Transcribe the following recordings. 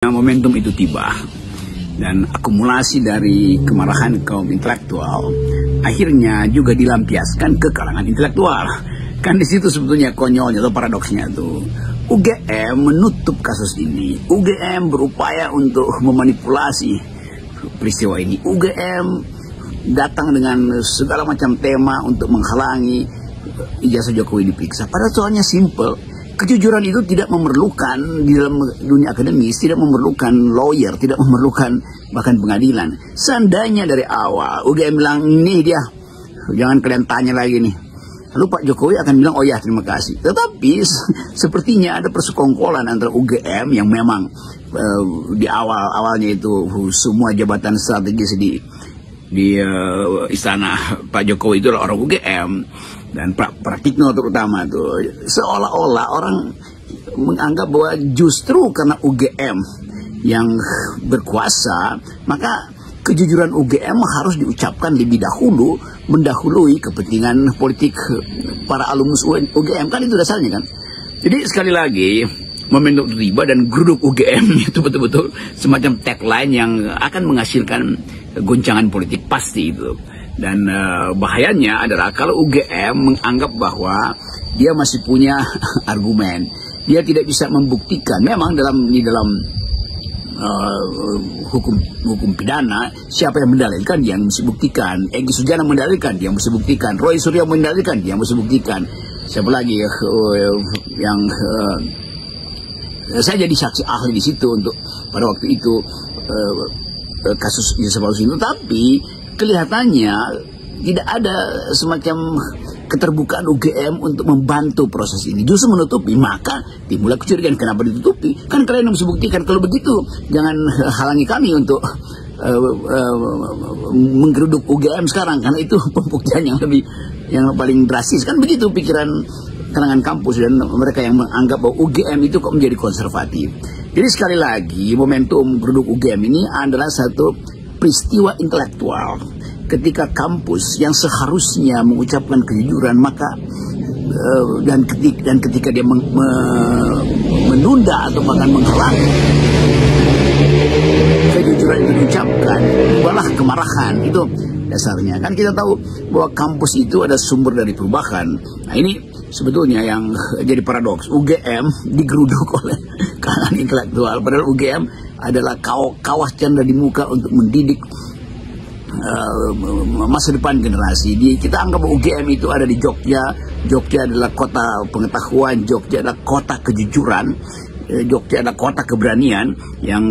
Momentum itu tiba dan akumulasi dari kemarahan kaum intelektual akhirnya juga dilampiaskan ke kalangan intelektual. Kan di situ sebetulnya konyolnya atau paradoksnya tuh. UGM menutup kasus ini. UGM berupaya untuk memanipulasi peristiwa ini. UGM datang dengan segala macam tema untuk menghalangi ijazah Jokowi diperiksa. Padahal soalnya simple. Kejujuran itu tidak memerlukan di dalam dunia akademis, tidak memerlukan lawyer, tidak memerlukan bahkan pengadilan. Seandainya dari awal UGM bilang, nih dia, jangan kalian tanya lagi nih. Lalu Pak Jokowi akan bilang, oh ya terima kasih. Tetapi sepertinya ada persekongkolan antara UGM yang memang di awalnya itu semua jabatan strategis di istana Pak Jokowi itu orang UGM. Dan Pratikno terutama tuh seolah-olah orang menganggap bahwa justru karena UGM yang berkuasa maka kejujuran UGM harus diucapkan lebih dahulu mendahului kepentingan politik para alumnus UGM, kan itu dasarnya kan. Jadi sekali lagi momentum tiba dan geruduk UGM itu betul-betul semacam tagline yang akan menghasilkan goncangan politik pasti itu. Dan bahayanya adalah kalau UGM menganggap bahwa dia masih punya argumen, dia tidak bisa membuktikan. Memang di dalam hukum pidana siapa yang mendalilkan dia yang mesti buktikan. Egy Sujana mendalilkan dia yang mesti buktikan. Roy Suryo mendalilkan dia yang mesti buktikan. Siapa lagi yang saya jadi saksi ahli di situ untuk pada waktu itu kasus ijazah palsu itu, tapi kelihatannya tidak ada semacam keterbukaan UGM untuk membantu proses ini, justru menutupi. Maka timbullah kecurigaan, kenapa ditutupi? Kan kalian yang mesti buktikan. Kalau begitu jangan halangi kami untuk menggeruduk UGM sekarang, karena itu pembuktian yang paling drastis. Kan begitu pikiran kalangan kampus dan mereka yang menganggap bahwa UGM itu kok menjadi konservatif. Jadi sekali lagi momentum geruduk UGM ini adalah satu peristiwa intelektual ketika kampus yang seharusnya mengucapkan kejujuran maka dan ketika dia menunda atau bahkan menghalangi kejujuran itu diucapkan, malah kemarahan. Itu dasarnya. Kan kita tahu bahwa kampus itu ada sumber dari perubahan. Nah ini sebetulnya yang jadi paradoks. UGM digeruduk oleh kalangan intelektual, padahal UGM adalah kawah canda di muka untuk mendidik masa depan generasi. Kita anggap UGM itu ada di Jogja. Jogja adalah kota pengetahuan, Jogja adalah kota kejujuran, Jogja adalah kota keberanian yang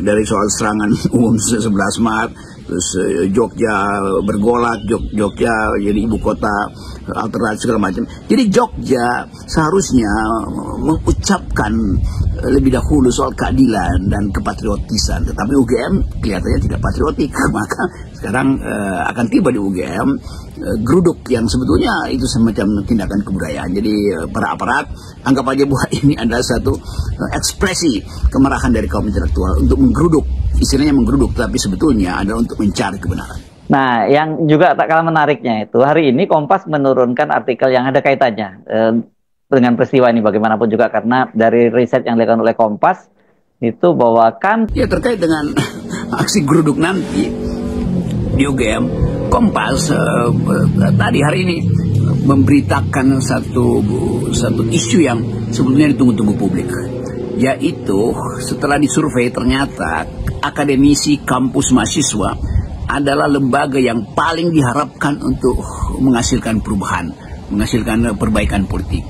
dari soal serangan umum 11 Maret, terus Jogja bergolak, Jogja jadi ibu kota alternatif segala macam. Jadi Jogja seharusnya mengucapkan lebih dahulu soal keadilan dan kepatriotisan, tetapi UGM kelihatannya tidak patriotik. Maka sekarang akan tiba di UGM geruduk yang sebetulnya itu semacam tindakan kebudayaan. Jadi para aparat anggap aja bahwa ini adalah satu ekspresi kemarahan dari kaum intelektual untuk menggeruduk, istilahnya menggeruduk, tapi sebetulnya adalah untuk mencari kebenaran. Nah, yang juga tak kalah menariknya itu hari ini Kompas menurunkan artikel yang ada kaitannya dengan peristiwa ini bagaimanapun juga, karena dari riset yang dilakukan oleh Kompas itu bahwa kan ya terkait dengan aksi geruduk nanti di UGM, Kompas tadi hari ini memberitakan satu isu yang sebetulnya ditunggu-tunggu publik, yaitu setelah disurvei ternyata akademisi kampus mahasiswa adalah lembaga yang paling diharapkan untuk menghasilkan perubahan, menghasilkan perbaikan politik,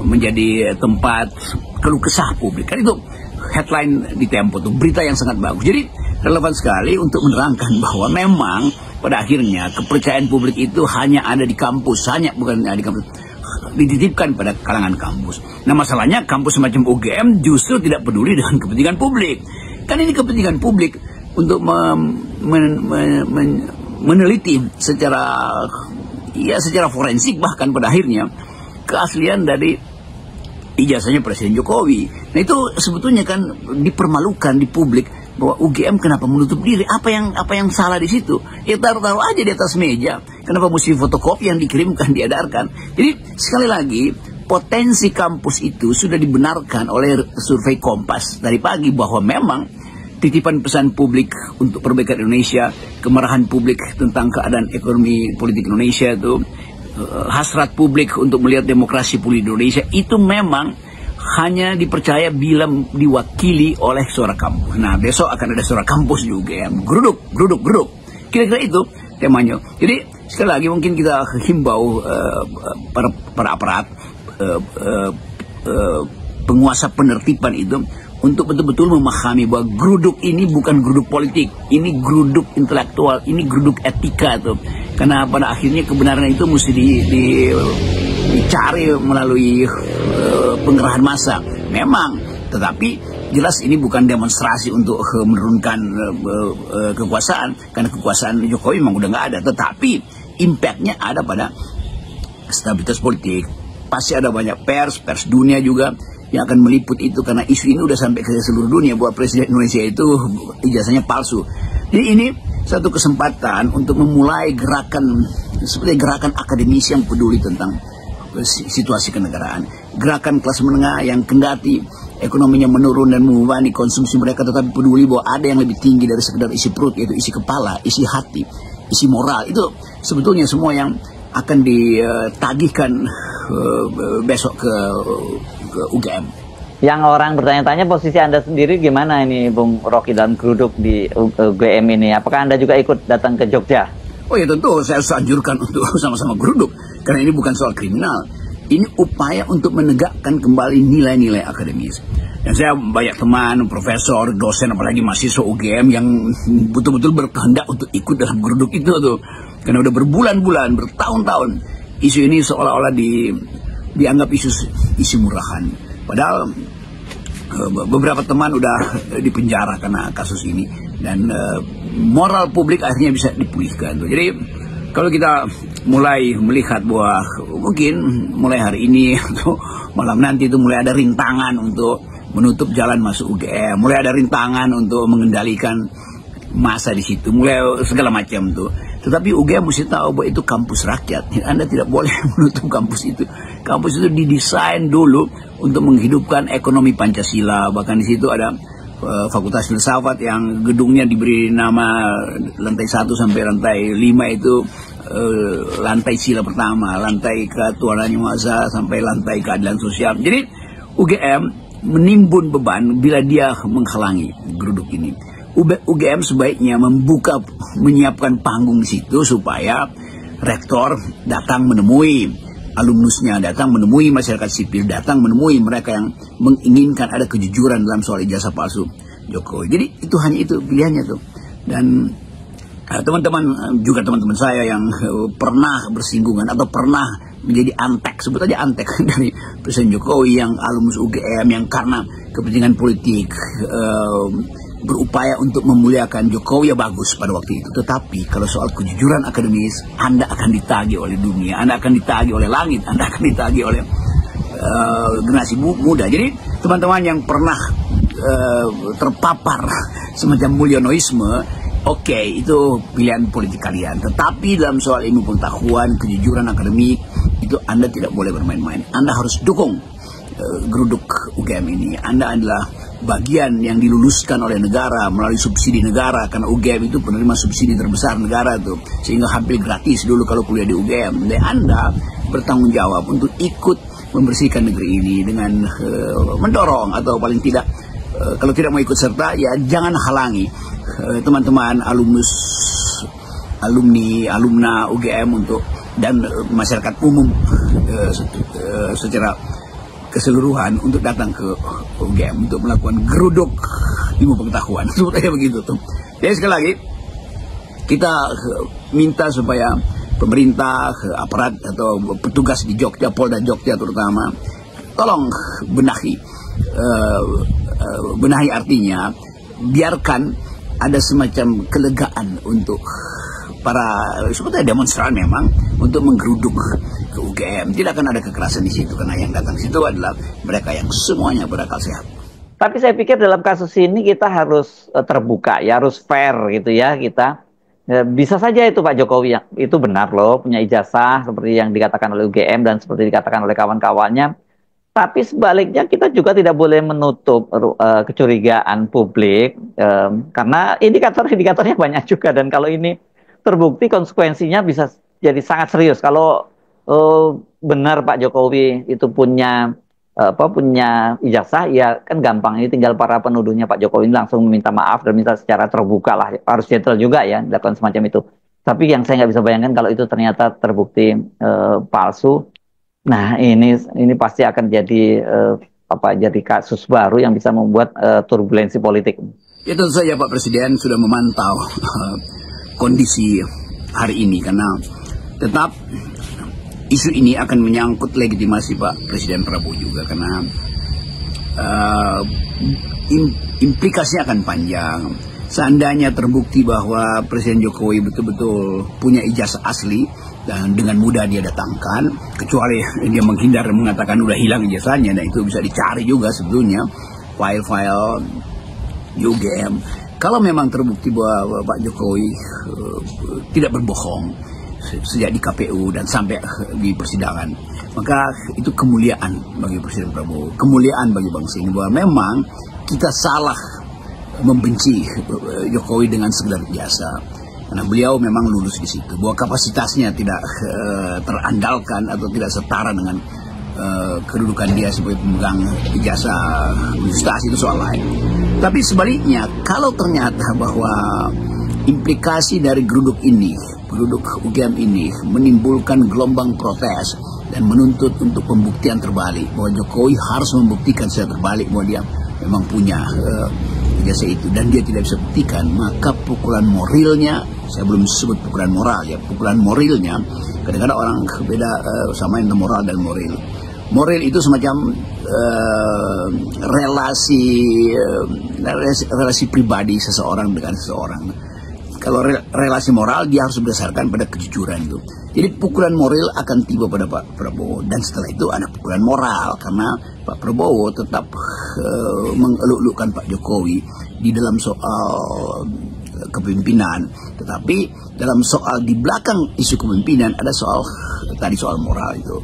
menjadi tempat keluh kesah publik. Kan itu headline di Tempo, itu berita yang sangat bagus. Jadi relevan sekali untuk menerangkan bahwa memang pada akhirnya kepercayaan publik itu hanya ada di kampus, bukan di kampus, dititipkan pada kalangan kampus. Nah masalahnya kampus semacam UGM justru tidak peduli dengan kepentingan publik. Kan ini kepentingan publik untuk meneliti secara forensik bahkan pada akhirnya keaslian dari ijazahnya Presiden Jokowi. Nah itu sebetulnya kan dipermalukan di publik bahwa UGM kenapa menutup diri? Apa yang salah di situ? Ya taruh aja di atas meja. Kenapa mesti fotokopi yang dikirimkan diedarkan? Jadi sekali lagi potensi kampus itu sudah dibenarkan oleh survei Kompas tadi pagi bahwa memang titipan pesan publik untuk perbaikan Indonesia, kemarahan publik tentang keadaan ekonomi politik Indonesia itu, hasrat publik untuk melihat demokrasi pulih di Indonesia itu memang hanya dipercaya bila diwakili oleh suara kampus. Nah, besok akan ada suara kampus juga ya, geruduk. Kira-kira itu temanya. Jadi sekali lagi mungkin kita himbau para aparat, penguasa penertiban itu untuk betul-betul memahami bahwa geruduk ini bukan geruduk politik, ini geruduk intelektual, ini geruduk etika tuh. Karena pada akhirnya kebenaran itu mesti dicari melalui pengerahan massa. Memang, tetapi jelas ini bukan demonstrasi untuk menurunkan kekuasaan, karena kekuasaan Jokowi memang udah nggak ada. Tetapi impactnya ada pada stabilitas politik. Pasti ada banyak pers dunia juga yang akan meliput itu, karena isu ini udah sampai ke seluruh dunia bahwa Presiden Indonesia itu ijazahnya palsu. Jadi ini satu kesempatan untuk memulai gerakan seperti gerakan akademis yang peduli tentang situasi kenegaraan, gerakan kelas menengah yang kendati ekonominya menurun dan membebani konsumsi mereka, tetapi peduli bahwa ada yang lebih tinggi dari sekedar isi perut, yaitu isi kepala, isi hati, isi moral. Itu sebetulnya semua yang akan ditagihkan besok ke UGM. Yang orang bertanya-tanya posisi Anda sendiri gimana ini Bung Rocky dalam geruduk di UGM ini? Apakah Anda juga ikut datang ke Jogja? Oh ya tentu, saya harus anjurkan untuk sama-sama geruduk. Karena ini bukan soal kriminal. Ini upaya untuk menegakkan kembali nilai-nilai akademis. Dan saya banyak teman, profesor, dosen, apalagi mahasiswa UGM yang betul-betul berkehendak untuk ikut dalam geruduk itu tuh. Karena udah berbulan-bulan, bertahun-tahun isu ini seolah-olah dianggap isu murahan. Padahal beberapa teman udah dipenjara karena kasus ini, dan moral publik akhirnya bisa dipulihkan. Jadi kalau kita mulai melihat bahwa mungkin mulai hari ini atau malam nanti itu mulai ada rintangan untuk menutup jalan masuk UGM, mulai ada rintangan untuk mengendalikan masa di situ, mulai segala macam tuh. Tetapi UGM mesti tahu bahwa itu kampus rakyat. Anda tidak boleh menutup kampus itu. Kampus itu didesain dulu untuk menghidupkan ekonomi Pancasila. Bahkan di situ ada Fakultas Filsafat yang gedungnya diberi nama lantai 1 sampai lantai 5 itu lantai sila pertama, lantai ketuhanan yang Maha Esa sampai lantai keadilan sosial. Jadi UGM menimbun beban bila dia menghalangi geruduk ini. UGM sebaiknya menyiapkan panggung di situ supaya rektor datang menemui alumnusnya, datang menemui masyarakat sipil, datang menemui mereka yang menginginkan ada kejujuran dalam soal ijazah palsu Jokowi. Jadi itu hanya itu pilihannya tuh. Dan teman-teman saya yang pernah bersinggungan atau pernah menjadi antek, sebut aja antek dari Presiden Jokowi, yang alumnus UGM yang karena kepentingan politik berupaya untuk memuliakan Jokowi, ya bagus pada waktu itu. Tetapi kalau soal kejujuran akademis, Anda akan ditagih oleh dunia, Anda akan ditagih oleh langit, Anda akan ditagih oleh generasi muda. Jadi teman-teman yang pernah terpapar semacam mulyonoisme, oke, itu pilihan politik kalian. Tetapi dalam soal ilmu pengetahuan, kejujuran akademik, itu Anda tidak boleh bermain-main. Anda harus dukung geruduk UGM ini. Anda adalah bagian yang diluluskan oleh negara melalui subsidi negara, karena UGM itu penerima subsidi terbesar negara tuh, sehingga hampir gratis dulu kalau kuliah di UGM. Dan Anda bertanggung jawab untuk ikut membersihkan negeri ini dengan mendorong, atau paling tidak kalau tidak mau ikut serta, ya jangan halangi teman-teman alumna UGM untuk dan masyarakat umum secara keseluruhan untuk datang ke UGM untuk melakukan geruduk ilmu pengetahuan. Sebetulnya begitu tuh. Jadi sekali lagi kita minta supaya pemerintah, aparat atau petugas di Jogja, Polda Jogja terutama, tolong benahi artinya biarkan ada semacam kelegaan untuk para sebetulnya demonstran memang untuk menggeruduk ke UGM. Tidak akan ada kekerasan di situ, karena yang datang situ adalah mereka yang semuanya berakal sehat. Tapi saya pikir dalam kasus ini kita harus terbuka, ya harus fair gitu ya kita. Bisa saja itu Pak Jokowi yang itu benar loh, punya ijazah seperti yang dikatakan oleh UGM dan seperti dikatakan oleh kawan-kawannya. Tapi sebaliknya kita juga tidak boleh menutup kecurigaan publik karena indikator-indikatornya banyak juga, dan kalau ini terbukti konsekuensinya bisa jadi sangat serius. Kalau benar Pak Jokowi itu punya punya ijazah, ya kan gampang, ini tinggal para penuduhnya Pak Jokowi ini langsung meminta maaf dan minta secara terbuka lah, harus gentle juga ya dilakukan semacam itu. Tapi yang saya nggak bisa bayangkan kalau itu ternyata terbukti palsu. Nah, ini pasti akan jadi jadi kasus baru yang bisa membuat turbulensi politik. Ya, tentu saja Pak Presiden sudah memantau kondisi hari ini, karena tetap isu ini akan menyangkut legitimasi Pak Presiden Prabowo juga, karena implikasinya akan panjang. Seandainya terbukti bahwa Presiden Jokowi betul-betul punya ijazah asli dan dengan mudah dia datangkan, kecuali dia menghindar dan mengatakan udah hilang ijazahnya, dan itu bisa dicari juga sebetulnya file-file UGM. Kalau memang terbukti bahwa Pak Jokowi tidak berbohong sejak di KPU dan sampai di persidangan, maka itu kemuliaan bagi Presiden Prabowo, kemuliaan bagi bangsa ini, bahwa memang kita salah membenci Jokowi dengan sekedar biasa, karena beliau memang lulus di situ, bahwa kapasitasnya tidak terandalkan atau tidak setara dengan kedudukan dia sebagai pemegang ijazah universitas, itu soal lain. Tapi sebaliknya, kalau ternyata bahwa implikasi dari geruduk UGM ini menimbulkan gelombang protes dan menuntut untuk pembuktian terbalik, bahwa Jokowi harus membuktikan secara terbalik bahwa dia memang punya ijazah itu, dan dia tidak bisa buktikan, maka pukulan moralnya, saya belum sebut pukulan moral ya, pukulan moralnya, kadang-kadang orang beda sama yang moral dan moral. Moral itu semacam relasi pribadi seseorang dengan seseorang. Kalau relasi moral, dia harus berdasarkan pada kejujuran itu. Jadi pukulan moral akan tiba pada Pak Prabowo, dan setelah itu ada pukulan moral, karena Pak Prabowo tetap mengeluk-elukkan Pak Jokowi di dalam soal kepemimpinan, tetapi dalam soal di belakang isu kepemimpinan ada soal moral itu,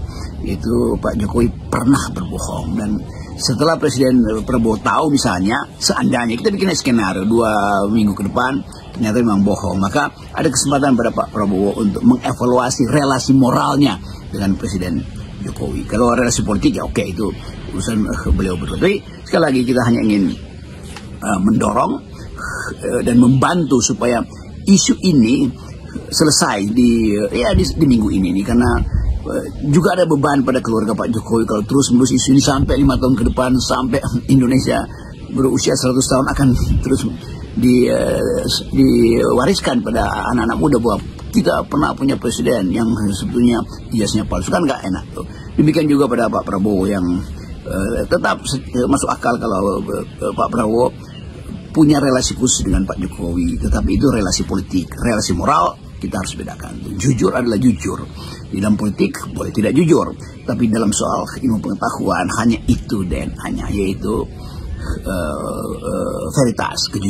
yaitu Pak Jokowi pernah berbohong. Dan setelah Presiden Prabowo tahu, misalnya seandainya kita bikin skenario 2 minggu ke depan ternyata memang bohong, maka ada kesempatan pada Pak Prabowo untuk mengevaluasi relasi moralnya dengan Presiden Jokowi. Kalau relasi politik ya oke, itu urusan beliau berdua. Tapi sekali lagi kita hanya ingin mendorong dan membantu supaya isu ini selesai di minggu ini, karena juga ada beban pada keluarga Pak Jokowi kalau terus menerus isu ini sampai 5 tahun ke depan, sampai Indonesia berusia 100 tahun akan terus diwariskan pada anak-anak muda bahwa kita pernah punya presiden yang sebetulnya ijazahnya palsu, kan nggak enak tuh. Demikian juga pada Pak Prabowo yang tetap masuk akal kalau Pak Prabowo punya relasi khusus dengan Pak Jokowi, tetapi itu relasi politik. Relasi moral kita harus bedakan. Jujur adalah jujur. Di dalam politik boleh tidak jujur, tapi dalam soal ilmu pengetahuan hanya itu DNA-nya, yaitu veritas, kejujuran.